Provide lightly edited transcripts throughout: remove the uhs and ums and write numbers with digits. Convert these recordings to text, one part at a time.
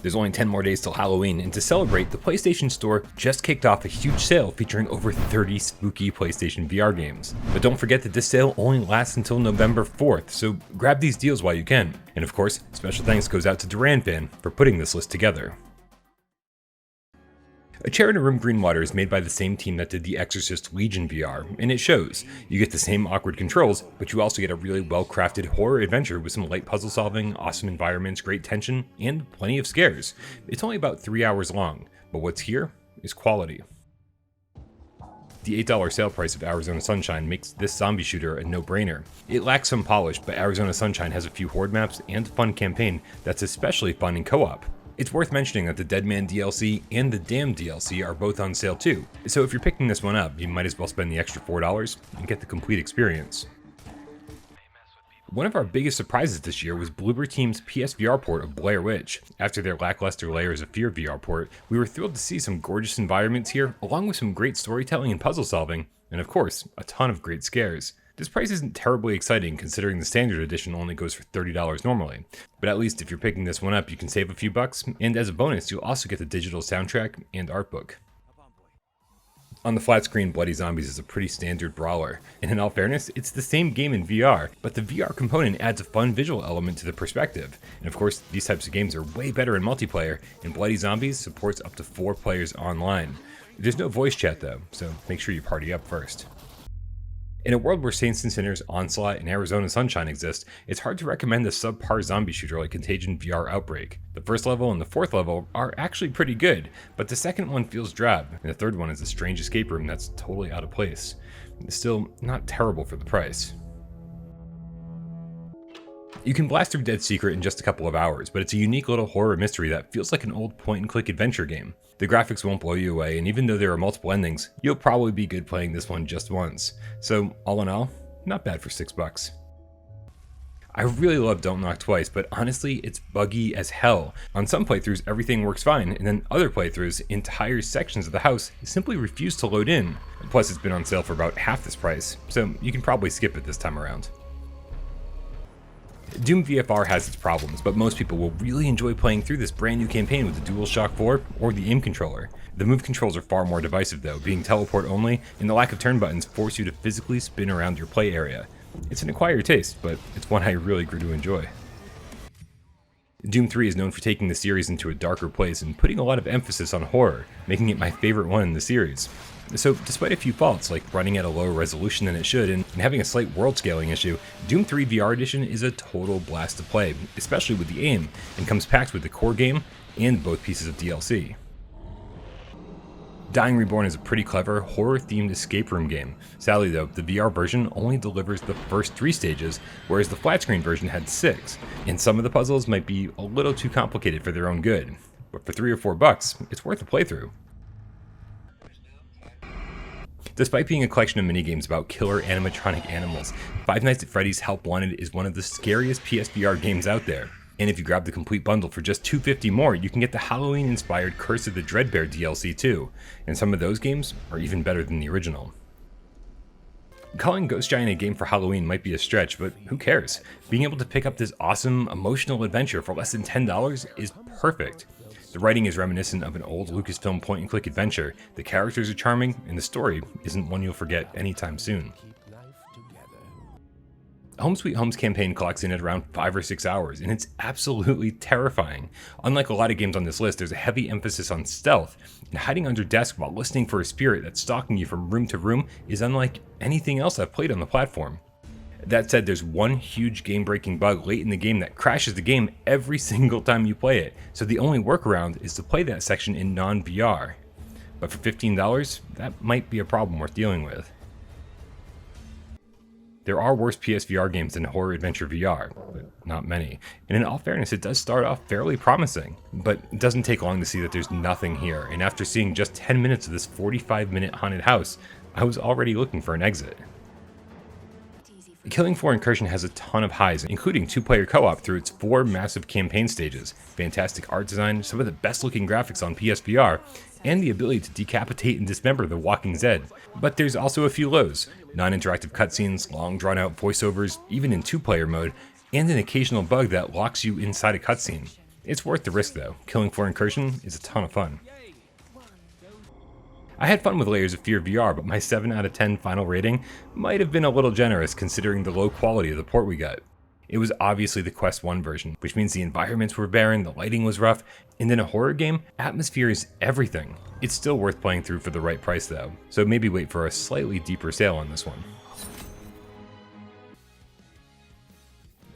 There's only 10 more days till Halloween, and to celebrate, the PlayStation Store just kicked off a huge sale featuring over 30 spooky PlayStation VR games. But don't forget that this sale only lasts until November 4th, so grab these deals while you can. And of course, special thanks goes out to Duran for putting this list together. A Chair in a Room Greenwater is made by the same team that did the Exorcist Legion VR, and it shows. You get the same awkward controls, but you also get a really well-crafted horror adventure with some light puzzle solving, awesome environments, great tension, and plenty of scares. It's only about 3 hours long, but what's here is quality. The $8 sale price of Arizona Sunshine makes this zombie shooter a no-brainer. It lacks some polish, but Arizona Sunshine has a few horde maps and a fun campaign that's especially fun in co-op. It's worth mentioning that the Dead Man DLC and the Damn DLC are both on sale too, so if you're picking this one up, you might as well spend the extra $4 and get the complete experience. One of our biggest surprises this year was Bloober Team's PSVR port of Blair Witch. After their lackluster Layers of Fear VR port, we were thrilled to see some gorgeous environments here, along with some great storytelling and puzzle solving, and of course, a ton of great scares. This price isn't terribly exciting considering the standard edition only goes for $30 normally, but at least if you're picking this one up you can save a few bucks, and as a bonus you'll also get the digital soundtrack and art book. On the flat screen, Bloody Zombies is a pretty standard brawler, and in all fairness, it's the same game in VR, but the VR component adds a fun visual element to the perspective, and of course these types of games are way better in multiplayer, and Bloody Zombies supports up to 4 players online. There's no voice chat though, so make sure you party up first. In a world where Saints and Sinners, Onslaught, and Arizona Sunshine exist, it's hard to recommend a subpar zombie shooter like Contagion VR Outbreak. The first level and the fourth level are actually pretty good, but the second one feels drab, and the third one is a strange escape room that's totally out of place. It's still not terrible for the price. You can blast through Dead Secret in just a couple of hours, but it's a unique little horror mystery that feels like an old point-and-click adventure game. The graphics won't blow you away, and even though there are multiple endings, you'll probably be good playing this one just once. So, all in all, not bad for $6. I really love Don't Knock Twice, but honestly, it's buggy as hell. On some playthroughs, everything works fine, and then other playthroughs, entire sections of the house simply refuse to load in. Plus, it's been on sale for about half this price, so you can probably skip it this time around. Doom VFR has its problems, but most people will really enjoy playing through this brand new campaign with the DualShock 4 or the aim controller. The move controls are far more divisive though, being teleport only, and the lack of turn buttons force you to physically spin around your play area. It's an acquired taste, but it's one I really grew to enjoy. Doom 3 is known for taking the series into a darker place and putting a lot of emphasis on horror, making it my favorite one in the series. So despite a few faults like running at a lower resolution than it should and having a slight world scaling issue, Doom 3 VR Edition is a total blast to play, especially with the aim, and comes packed with the core game and both pieces of DLC. Dying Reborn is a pretty clever, horror-themed escape room game. Sadly though, the VR version only delivers the first 3 stages, whereas the flat screen version had 6, and some of the puzzles might be a little too complicated for their own good. But for $3 or $4, it's worth a playthrough. Despite being a collection of minigames about killer animatronic animals, Five Nights at Freddy's Help Wanted is one of the scariest PSVR games out there. And if you grab the complete bundle for just $250 more, you can get the Halloween-inspired Curse of the Dreadbear DLC too, and some of those games are even better than the original. Calling Ghost Giant a game for Halloween might be a stretch, but who cares? Being able to pick up this awesome, emotional adventure for less than $10 is perfect. The writing is reminiscent of an old Lucasfilm point-and-click adventure, the characters are charming, and the story isn't one you'll forget anytime soon. Home Sweet Home's campaign clocks in at around 5 or 6 hours, and it's absolutely terrifying. Unlike a lot of games on this list, there's a heavy emphasis on stealth, and hiding under desk while listening for a spirit that's stalking you from room to room is unlike anything else I've played on the platform. That said, there's one huge game-breaking bug late in the game that crashes the game every single time you play it, so the only workaround is to play that section in non-VR. But for $15, that might be a problem worth dealing with. There are worse PSVR games than Horror Adventure VR, but not many. And in all fairness, it does start off fairly promising, but it doesn't take long to see that there's nothing here, and after seeing just 10 minutes of this 45-minute haunted house, I was already looking for an exit. Killing Floor Incursion has a ton of highs, including 2-player co-op through its 4 massive campaign stages, fantastic art design, some of the best looking graphics on PSVR, and the ability to decapitate and dismember the Walking Zed. But there's also a few lows: non-interactive cutscenes, long drawn out voiceovers, even in 2-player mode, and an occasional bug that locks you inside a cutscene. It's worth the risk though. Killing for Incursion is a ton of fun. I had fun with Layers of Fear VR, but my 7 out of 10 final rating might have been a little generous considering the low quality of the port we got. It was obviously the Quest 1 version, which means the environments were barren, the lighting was rough, and in a horror game, atmosphere is everything. It's still worth playing through for the right price though, so maybe wait for a slightly deeper sale on this one.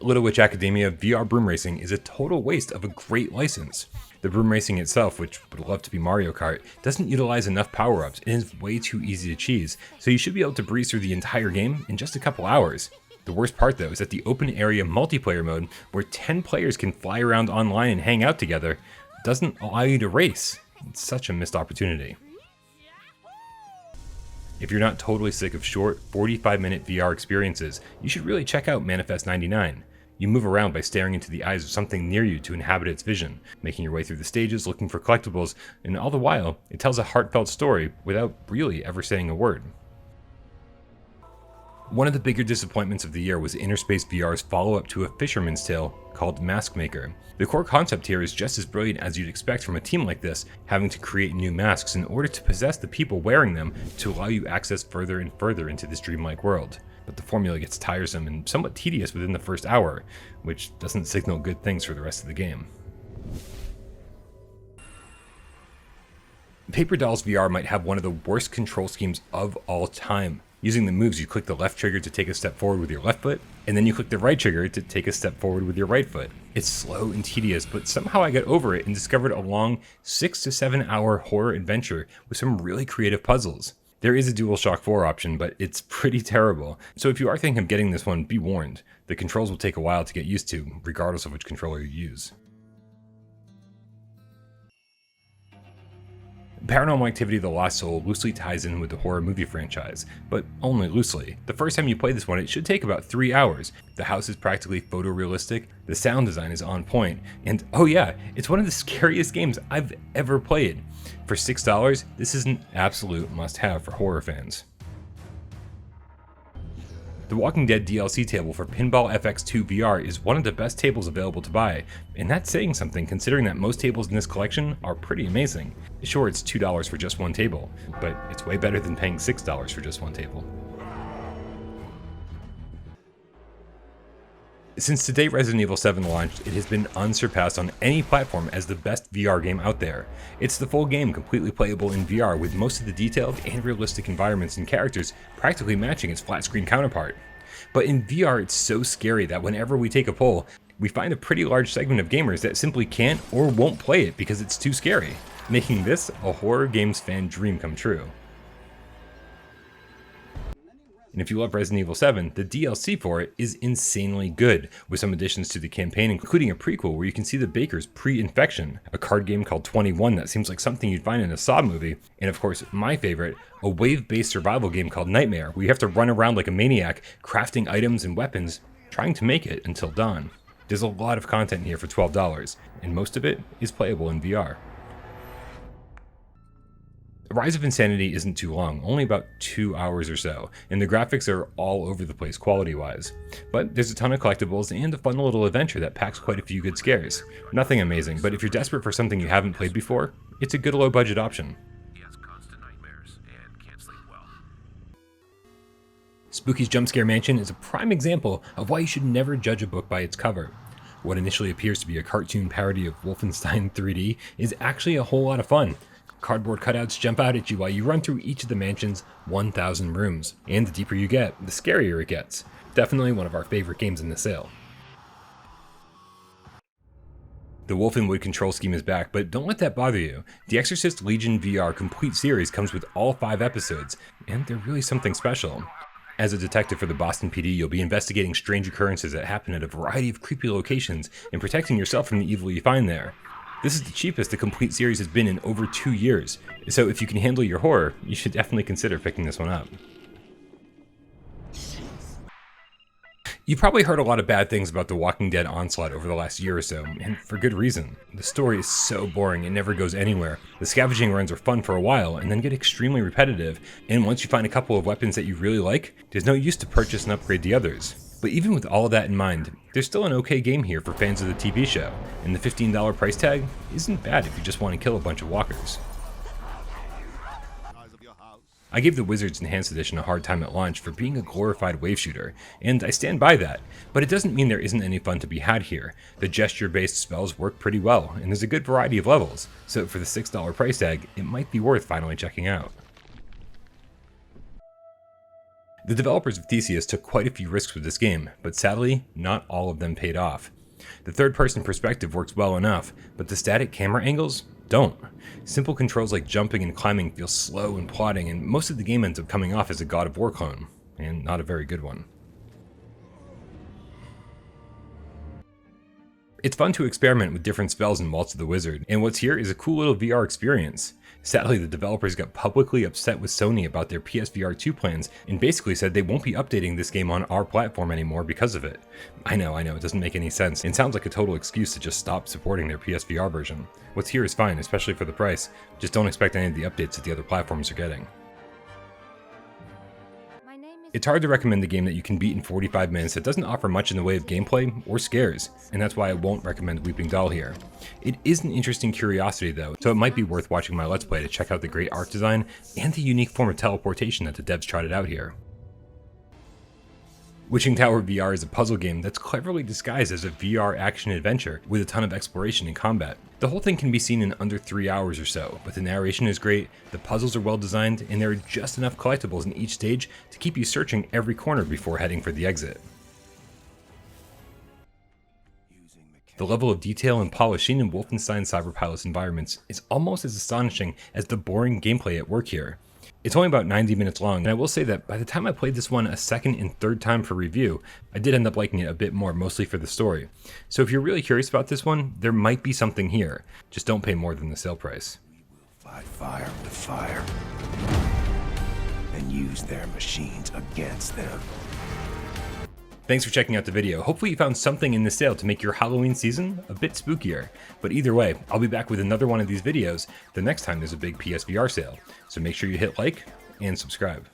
Little Witch Academia VR Broom Racing is a total waste of a great license. The Broom Racing itself, which would love to be Mario Kart, doesn't utilize enough power-ups and is way too easy to cheese, so you should be able to breeze through the entire game in just a couple hours. The worst part though is that the open area multiplayer mode, where 10 players can fly around online and hang out together, doesn't allow you to race. It's such a missed opportunity. If you're not totally sick of short, 45-minute VR experiences, you should really check out Manifest 99. You move around by staring into the eyes of something near you to inhabit its vision, making your way through the stages, looking for collectibles, and all the while, it tells a heartfelt story without really ever saying a word. One of the bigger disappointments of the year was Interspace VR's follow-up to A Fisherman's Tale called Mask Maker. The core concept here is just as brilliant as you'd expect from a team like this, having to create new masks in order to possess the people wearing them to allow you access further and further into this dreamlike world. But the formula gets tiresome and somewhat tedious within the first hour, which doesn't signal good things for the rest of the game. Paper Dolls VR might have one of the worst control schemes of all time. Using the moves, you click the left trigger to take a step forward with your left foot, and then you click the right trigger to take a step forward with your right foot. It's slow and tedious, but somehow I got over it and discovered a long 6 to 7 hour horror adventure with some really creative puzzles. There is a DualShock 4 option, but it's pretty terrible. So if you are thinking of getting this one, be warned. The controls will take a while to get used to, regardless of which controller you use. Paranormal Activity: The Lost Soul loosely ties in with the horror movie franchise, but only loosely. The first time you play this one, it should take about 3 hours. The house is practically photorealistic, the sound design is on point, and oh yeah, it's one of the scariest games I've ever played. For $6, this is an absolute must-have for horror fans. The Walking Dead DLC table for Pinball FX2 VR is one of the best tables available to buy, and that's saying something considering that most tables in this collection are pretty amazing. Sure, it's $2 for just one table, but it's way better than paying $6 for just one table. Since the day Resident Evil 7 launched, it has been unsurpassed on any platform as the best VR game out there. It's the full game completely playable in VR with most of the detailed and realistic environments and characters practically matching its flat screen counterpart. But in VR it's so scary that whenever we take a poll, we find a pretty large segment of gamers that simply can't or won't play it because it's too scary, making this a horror games fan dream come true. And if you love Resident Evil 7, the DLC for it is insanely good, with some additions to the campaign, including a prequel where you can see the Bakers pre-infection, a card game called 21 that seems like something you'd find in a Saw movie, and of course, my favorite, a wave-based survival game called Nightmare, where you have to run around like a maniac, crafting items and weapons, trying to make it until dawn. There's a lot of content here for $12, and most of it is playable in VR. Rise of Insanity isn't too long, only about 2 hours or so, and the graphics are all over the place quality-wise. But there's a ton of collectibles and a fun little adventure that packs quite a few good scares. Nothing amazing, but if you're desperate for something you haven't played before, it's a good low-budget option. He has constant nightmares and can't sleep well. Spooky's Jumpscare Mansion is a prime example of why you should never judge a book by its cover. What initially appears to be a cartoon parody of Wolfenstein 3D is actually a whole lot of fun. Cardboard cutouts jump out at you while you run through each of the mansion's 1,000 rooms, and the deeper you get, the scarier it gets. Definitely one of our favorite games in the sale. The Wolf and Wood control scheme is back, but don't let that bother you. The Exorcist Legion VR complete series comes with all 5 episodes, and they're really something special. As a detective for the Boston PD, you'll be investigating strange occurrences that happen at a variety of creepy locations and protecting yourself from the evil you find there. This is the cheapest the complete series has been in over 2 years, so if you can handle your horror, you should definitely consider picking this one up. You've probably heard a lot of bad things about The Walking Dead Onslaught over the last year or so, and for good reason. The story is so boring, it never goes anywhere. The scavenging runs are fun for a while, and then get extremely repetitive, and once you find a couple of weapons that you really like, there's no use to purchase and upgrade the others. But even with all of that in mind, there's still an okay game here for fans of the TV show, and the $15 price tag isn't bad if you just want to kill a bunch of walkers. I gave the Wizards Enhanced Edition a hard time at launch for being a glorified wave shooter, and I stand by that, but it doesn't mean there isn't any fun to be had here. The gesture-based spells work pretty well, and there's a good variety of levels, so for the $6 price tag, it might be worth finally checking out. The developers of Theseus took quite a few risks with this game, but sadly, not all of them paid off. The third-person perspective works well enough, but the static camera angles don't. Simple controls like jumping and climbing feel slow and plodding, and most of the game ends up coming off as a God of War clone, and not a very good one. It's fun to experiment with different spells in Waltz of the Wizard, and what's here is a cool little VR experience. Sadly, the developers got publicly upset with Sony about their PSVR 2 plans and basically said they won't be updating this game on our platform anymore because of it. I know, it doesn't make any sense, and sounds like a total excuse to just stop supporting their PSVR version. What's here is fine, especially for the price, just don't expect any of the updates that the other platforms are getting. It's hard to recommend the game that you can beat in 45 minutes that doesn't offer much in the way of gameplay or scares, and that's why I won't recommend Weeping Doll here. It is an interesting curiosity though, so it might be worth watching my Let's Play to check out the great art design and the unique form of teleportation that the devs trotted out here. Witching Tower VR is a puzzle game that's cleverly disguised as a VR action-adventure with a ton of exploration and combat. The whole thing can be seen in under 3 hours or so, but the narration is great, the puzzles are well designed, and there are just enough collectibles in each stage to keep you searching every corner before heading for the exit. The level of detail and polish seen in Wolfenstein Cyberpilot's environments is almost as astonishing as the boring gameplay at work here. It's only about 90 minutes long, and I will say that by the time I played this one a second and third time for review, I did end up liking it a bit more, mostly for the story. So if you're really curious about this one, there might be something here. Just don't pay more than the sale price. We will fight fire with fire and use their machines against them. Thanks for checking out the video. Hopefully you found something in the sale to make your Halloween season a bit spookier. But either way, I'll be back with another one of these videos the next time there's a big PSVR sale. So make sure you hit like and subscribe.